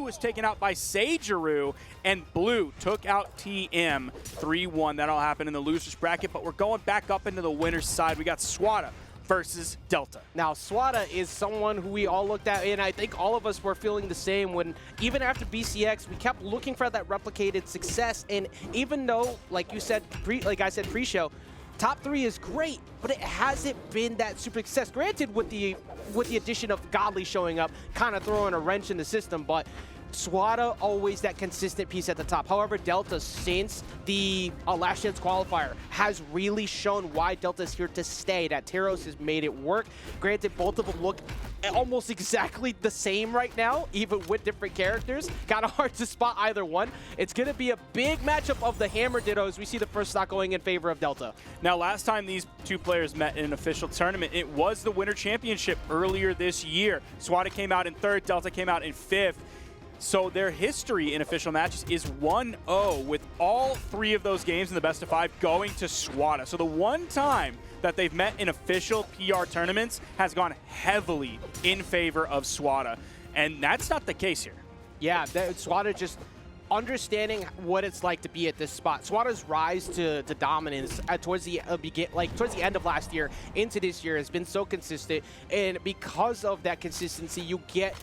was taken out by Sageru, and Blue took out TM 3-1. That'll happen in the losers bracket, but we're going back up into the winner's side. We got Swata versus Delta. Now, Swata is someone who we all looked at, and I think all of us were feeling the same when, even after BCX, we kept looking for that replicated success. And even though, like you said, like I said pre-show, top 3 is great, but it hasn't been that super success. Granted, with the addition of Godly showing up, kind of throwing a wrench in the system, but Swata always that consistent piece at the top. However, Delta, since the last chance qualifier, has really shown why Delta's here to stay. That Teros has made it work. Granted, both of them look almost exactly the same right now, even with different characters. Kind of hard to spot either one. It's going to be a big matchup of the Hammer Dittos. We see the first stock going in favor of Delta. Now, last time these two players met in an official tournament, it was the Winter Championship earlier this year. Swata came out in 3rd, Delta came out in 5th. So their history in official matches is 1-0, with all 3 of those games in the best of 5 going to Swata. So the one time that they've met in official PR tournaments has gone heavily in favor of Swata. And that's not the case here. Yeah, Swata just understanding what it's like to be at this spot. Swata's rise to dominance towards the end of last year into this year has been so consistent, and because of that consistency, you get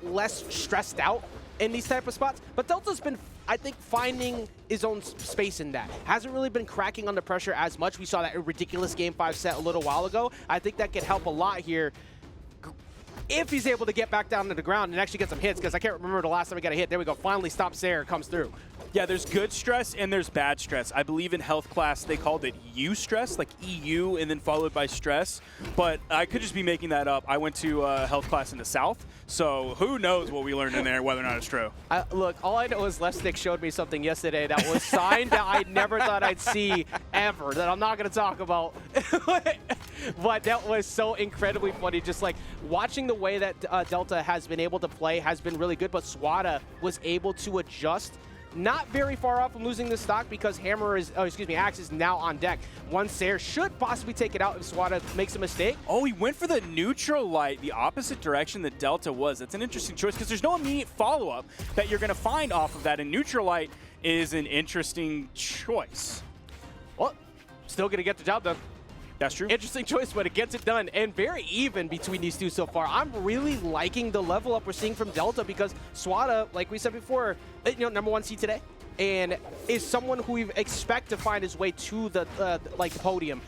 less stressed out in these type of spots. But Delta's been, I think, finding his own space in that. Hasn't really been cracking under pressure as much. We saw that ridiculous Game 5 set a little while ago. I think that could help a lot here if he's able to get back down to the ground and actually get some hits, because I can't remember the last time he got a hit. There we go. Finally, Stop Sayer comes through. Yeah, there's good stress and there's bad stress. I believe in health class they called it U stress, like EU and then followed by stress. But I could just be making that up. I went to health class in the South, so who knows what we learned in there, whether or not it's true. Look, all I know is Lesnick showed me something yesterday that was signed that I never thought I'd see ever, that I'm not going to talk about. But that was so incredibly funny. Just like watching the way that Delta has been able to play has been really good, but Swata was able to adjust. Not very far off from losing the stock because Axe is now on deck. One Sayer should possibly take it out if Swata makes a mistake. Oh, he went for the neutral light, the opposite direction that Delta was. That's an interesting choice because there's no immediate follow-up that you're going to find off of that, and neutral light is an interesting choice. Well, still going to get the job done. That's true. Interesting choice, but it gets it done. And very even between these two so far. I'm really liking the level up we're seeing from Delta because Swata, like we said before, #1 seed today, and is someone who we expect to find his way to the podium,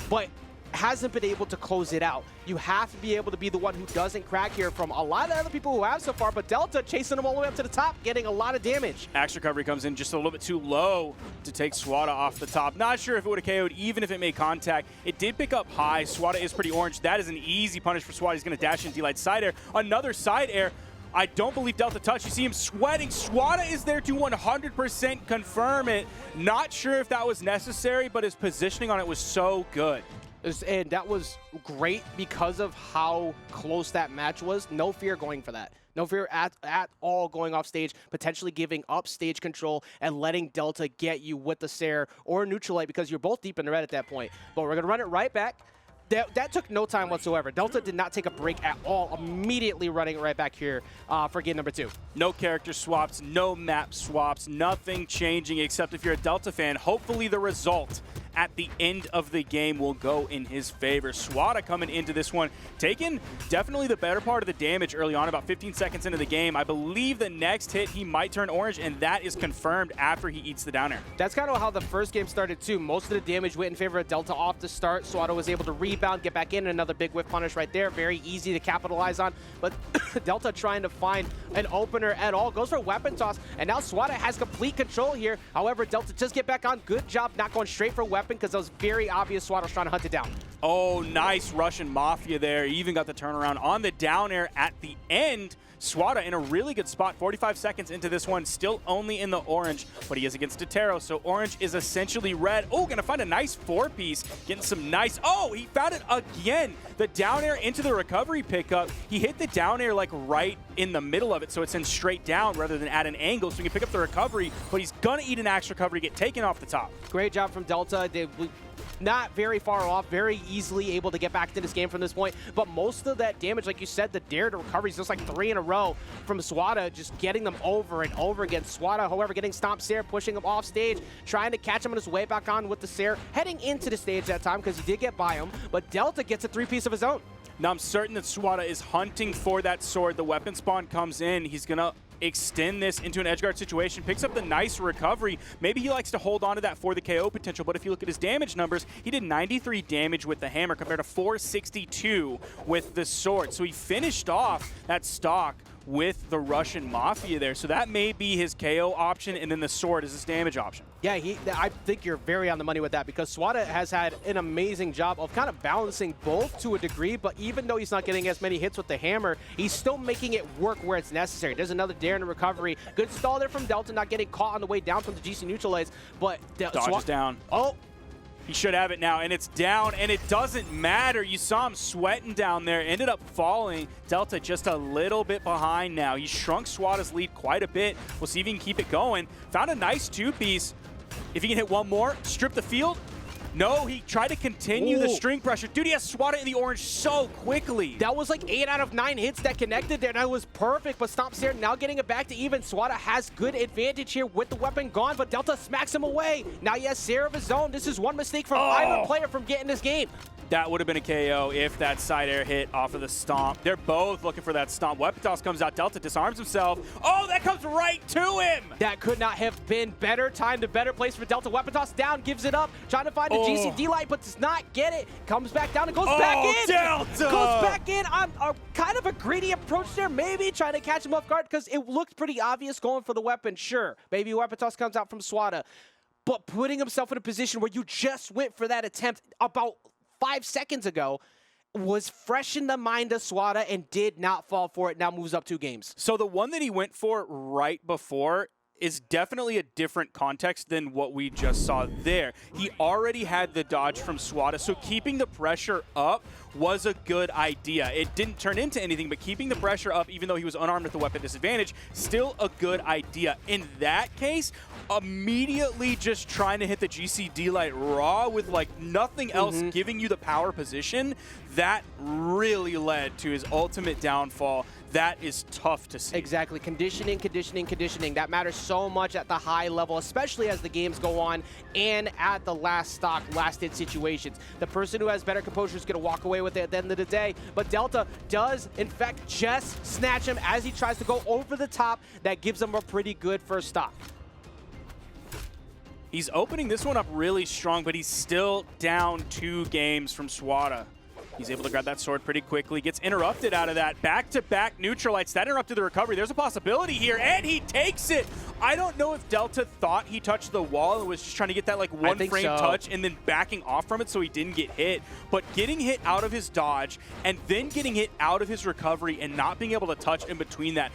but hasn't been able to close it out. You have to be able to be the one who doesn't crack here from a lot of other people who have so far, but Delta chasing them all the way up to the top, getting a lot of damage. Axe recovery comes in just a little bit too low to take Swata off the top. Not sure if it would have KO'd even if it made contact. It did pick up high. Swata is pretty orange. That is an easy punish for Swata. He's going to dash in D-Light side air. Another side air. I don't believe Delta touched. You see him sweating. Swata is there to 100% confirm it. Not sure if that was necessary, but his positioning on it was so good. And that was great because of how close that match was. No fear going for that. No fear at all going off stage, potentially giving up stage control and letting Delta get you with the Sayer or neutral light because you're both deep in the red at that point. But we're going to run it right back. That took no time whatsoever. Delta did not take a break at all, immediately running it right back here for game #2. No character swaps, no map swaps, nothing changing except if you're a Delta fan, hopefully the result at the end of the game will go in his favor. Swata coming into this one, taking definitely the better part of the damage early on, about 15 seconds into the game. I believe the next hit he might turn orange, and that is confirmed after he eats the down air. That's kind of how the first game started too. Most of the damage went in favor of Delta off the start. Swata was able to rebound, get back in, another big whiff punish right there. Very easy to capitalize on. But Delta trying to find an opener at all. Goes for a weapon toss, and now Swata has complete control here. However, Delta just get back on. Good job not going straight for weapon because that was very obvious Swata was trying to hunt it down. Oh, nice Russian Mafia there. He even got the turnaround on the down air at the end. Swata in a really good spot, 45 seconds into this one, still only in the orange, but he is against Totero, so orange is essentially red. Oh, gonna find a nice 4-piece, getting some nice, oh, he found it again. The down air into the recovery pickup. He hit the down air like right in the middle of it, so it's in straight down rather than at an angle, so he can pick up the recovery, but he's gonna eat an axe recovery, get taken off the top. Great job from Delta. not very far off, very easily able to get back to this game from this point. But most of that damage, like you said, the dare to recoveries, just like 3 in a row from Swata, just getting them over and over again. Swata, however, getting stomped Sair, pushing him off stage, trying to catch him on his way back on with the Sair, heading into the stage that time because he did get by him. But Delta gets a 3-piece of his own. Now, I'm certain that Swata is hunting for that sword. The weapon spawn comes in. He's going to extend this into an edgeguard situation, picks up the nice recovery. Maybe he likes to hold on to that for the KO potential, but if you look at his damage numbers, he did 93 damage with the hammer compared to 462 with the sword. So he finished off that stock with the Russian Mafia there. So that may be his KO option, and then the sword is his damage option. Yeah, I think you're very on the money with that because Swata has had an amazing job of kind of balancing both to a degree, but even though he's not getting as many hits with the hammer, he's still making it work where it's necessary. There's another dare in the recovery. Good stall there from Delta, not getting caught on the way down from the GC neutralize, but Dodge is down. Oh! He should have it now, and it's down, and it doesn't matter. You saw him sweating down there, ended up falling. Delta just a little bit behind now. He shrunk Swata's lead quite a bit. We'll see if he can keep it going. Found a nice 2-piece. If he can hit one more, strip the field. No, he tried to continue the string pressure. Dude, he has Swata in the orange so quickly. That was like 8 out of 9 hits that connected there. That was perfect, but Stomp Sair now getting it back to even. Swata has good advantage here with the weapon gone, but Delta smacks him away. Now he has Sair of his own. This is one mistake from either player from getting this game. That would have been a KO if that side air hit off of the stomp. They're both looking for that stomp. Weapon toss comes out. Delta disarms himself. Oh, that comes right to him. That could not have been better time to better place for Delta. Weapon toss down, gives it up. Trying to find a GCD light, but does not get it. Comes back down and goes back in. Delta! Goes back in on a kind of a greedy approach there. Maybe trying to catch him off guard because it looked pretty obvious going for the weapon. Sure, maybe weapon toss comes out from Swata. But putting himself in a position where you just went for that attempt about 5 seconds ago was fresh in the mind of Swata and did not fall for it. Now moves up 2 games. So the one that he went for right before is definitely a different context than what we just saw there. He already had the dodge from Swata, so keeping the pressure up was a good idea. It didn't turn into anything, but keeping the pressure up, even though he was unarmed with a weapon disadvantage, still a good idea. In that case, immediately just trying to hit the GCD light raw with like nothing else giving you the power position, that really led to his ultimate downfall. That is tough to see. Exactly. Conditioning. That matters so much at the high level, especially as the games go on and at the last stock, last hit situations. The person who has better composure is going to walk away with it at the end of the day. But Delta does, in fact, just snatch him as he tries to go over the top. That gives him a pretty good first stock. He's opening this one up really strong, but he's still down 2 games from Swata. He's able to grab that sword pretty quickly, gets interrupted out of that. Back-to-back neutralites. That interrupted the recovery. There's a possibility here, and he takes it. I don't know if Delta thought he touched the wall and was just trying to get that like one frame touch and then backing off from it so he didn't get hit. But getting hit out of his dodge and then getting hit out of his recovery and not being able to touch in between that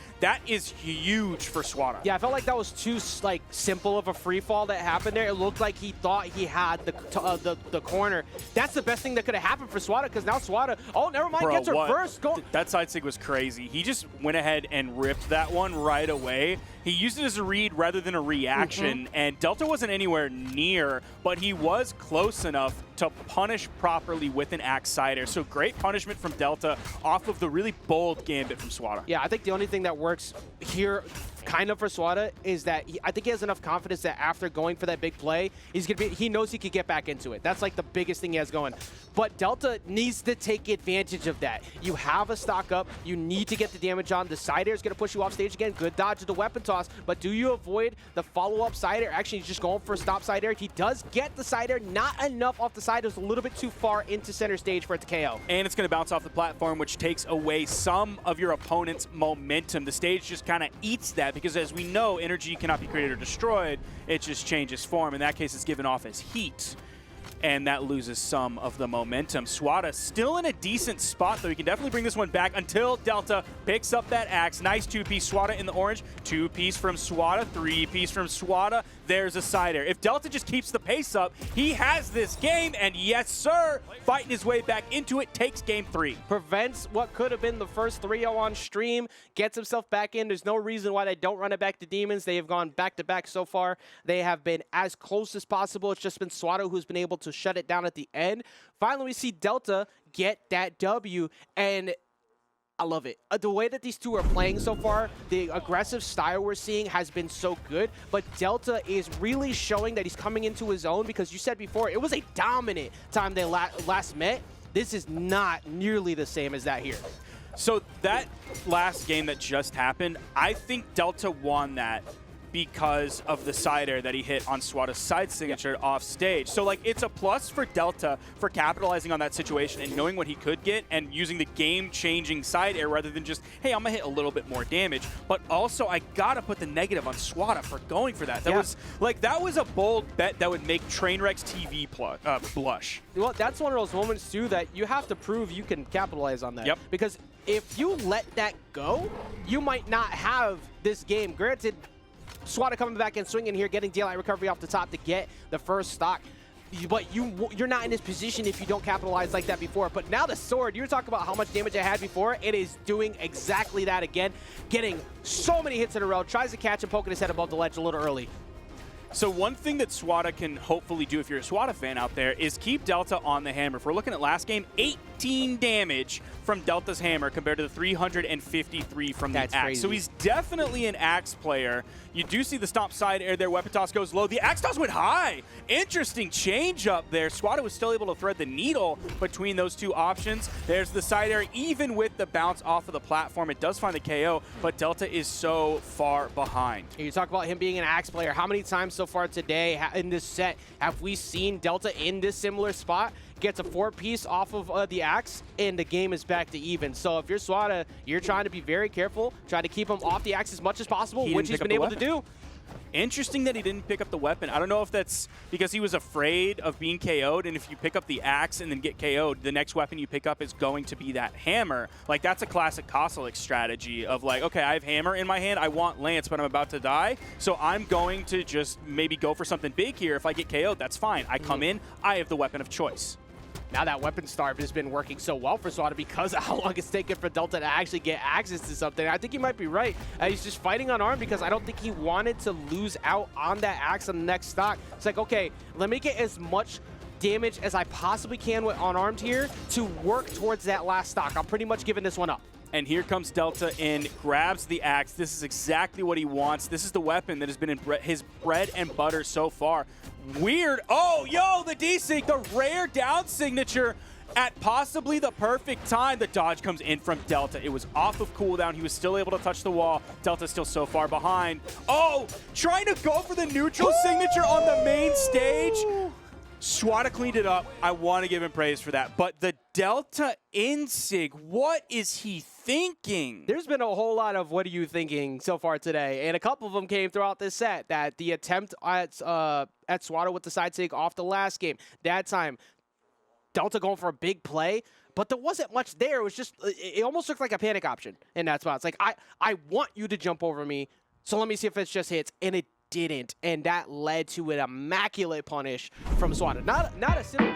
is huge for Swata. Yeah, I felt like that was too like simple of a free fall that happened there. It looked like he thought he had the corner. That's the best thing that could have happened for Swata because now Swata, oh, never mind, gets reversed. That side sig was crazy. He just went ahead and ripped that one right away. He used it as a read rather than a reaction, and Delta wasn't anywhere near, but he was close enough to punish properly with an axe side air. So great punishment from Delta off of the really bold gambit from Swata. Yeah, I think the only thing that works here kind of for Swata is that I think he has enough confidence that after going for that big play, he knows he could get back into it. That's like the biggest thing he has going. But Delta needs to take advantage of that. You have a stock up. You need to get the damage on. The side air is going to push you off stage again. Good dodge of the weapon toss. But do you avoid the follow-up side air? Actually, he's just going for a stop side air. He does get the side air. Not enough off the side. It was a little bit too far into center stage for it to KO. And it's going to bounce off the platform, which takes away some of your opponent's momentum. The stage just kind of eats that because, as we know, energy cannot be created or destroyed. It just changes form. In that case, it's given off as heat, and that loses some of the momentum. Swata still in a decent spot, though. He can definitely bring this one back until Delta picks up that axe. Nice 2-piece Swata in the orange. 2-piece from Swata. 3-piece from Swata. There's a side air. If Delta just keeps the pace up, he has this game, and yes, sir, fighting his way back into it, takes game 3. Prevents what could have been the first 3-0 on stream, gets himself back in. There's no reason why they don't run it back to Demons. They have gone back-to-back so far. They have been as close as possible. It's just been Swata who's been able able to shut it down at the end. Finally, we see Delta get that W, and I love it. The way that these two are playing so far, the aggressive style we're seeing has been so good, but Delta is really showing that he's coming into his own, because you said before, it was a dominant time they last met. This is not nearly the same as that here. So that last game that just happened, I think Delta won that because of the side air that he hit on Swata's side signature off stage. So like, it's a plus for Delta for capitalizing on that situation and knowing what he could get and using the game-changing side air rather than just, hey, I'm gonna hit a little bit more damage. But also, I gotta put the negative on Swata for going for that. That was like, that was a bold bet that would make Trainwreck's TV blush. Well, that's one of those moments too that you have to prove you can capitalize on that. Yep. Because if you let that go, you might not have this game. Granted, Swata coming back and swinging here, getting daylight recovery off the top to get the first stock. But you're not in this position if you don't capitalize like that before. But now the sword, you were talking about how much damage it had before. It is doing exactly that again. Getting so many hits in a row. Tries to catch him, poking his head above the ledge a little early. So one thing that Swata can hopefully do if you're a Swata fan out there is keep Delta on the hammer. If we're looking at last game, 18 damage from Delta's hammer compared to the 353 from the axe. Crazy. So he's definitely an axe player. You do see the stomp side air there. Weapon toss goes low. The axe toss went high. Interesting change up there. Swata was still able to thread the needle between those two options. There's the side air. Even with the bounce off of the platform, it does find the KO, but Delta is so far behind. You talk about him being an axe player. How many times so far today in this set have we seen Delta in this similar spot? Gets a 4-piece off of the axe, and the game is back to even. So if you're Swata, you're trying to be very careful, try to keep him off the axe as much as possible, which he's been able to do. Interesting that he didn't pick up the weapon. I don't know if that's because he was afraid of being KO'd, and if you pick up the axe and then get KO'd, the next weapon you pick up is going to be that hammer. Like, that's a classic Kosalek strategy of like, okay, I have hammer in my hand, I want lance, but I'm about to die, so I'm going to just maybe go for something big here. If I get KO'd, that's fine. I come in, I have the weapon of choice. Now that weapon starve has been working so well for Swata because of how long it's taken for Delta to actually get access to something. I think you might be right. He's just fighting unarmed because I don't think he wanted to lose out on that axe on the next stock. It's like, okay, let me get as much damage as I possibly can with unarmed here to work towards that last stock. I'm pretty much giving this one up. And here comes Delta in, grabs the axe. This is exactly what he wants. This is the weapon that has been in his bread and butter so far. Weird. Oh, yo, the D-Sync, the rare down signature at possibly the perfect time. The dodge comes in from Delta. It was off of cooldown. He was still able to touch the wall. Delta's still so far behind. Oh, trying to go for the neutral signature on the main stage. Swata cleaned it up. I want to give him praise for that. But the Delta Insig, what is he thinking? There's been a whole lot of what are you thinking so far today, and a couple of them came throughout this set. That the attempt at Swata with the side sig off the last game, that time Delta going for a big play, but there wasn't much there. It was just, it almost looked like a panic option in that spot. It's like, I want you to jump over me, so let me see if it just hits, and it didn't, and that led to an immaculate punish from Swata. Not a simple...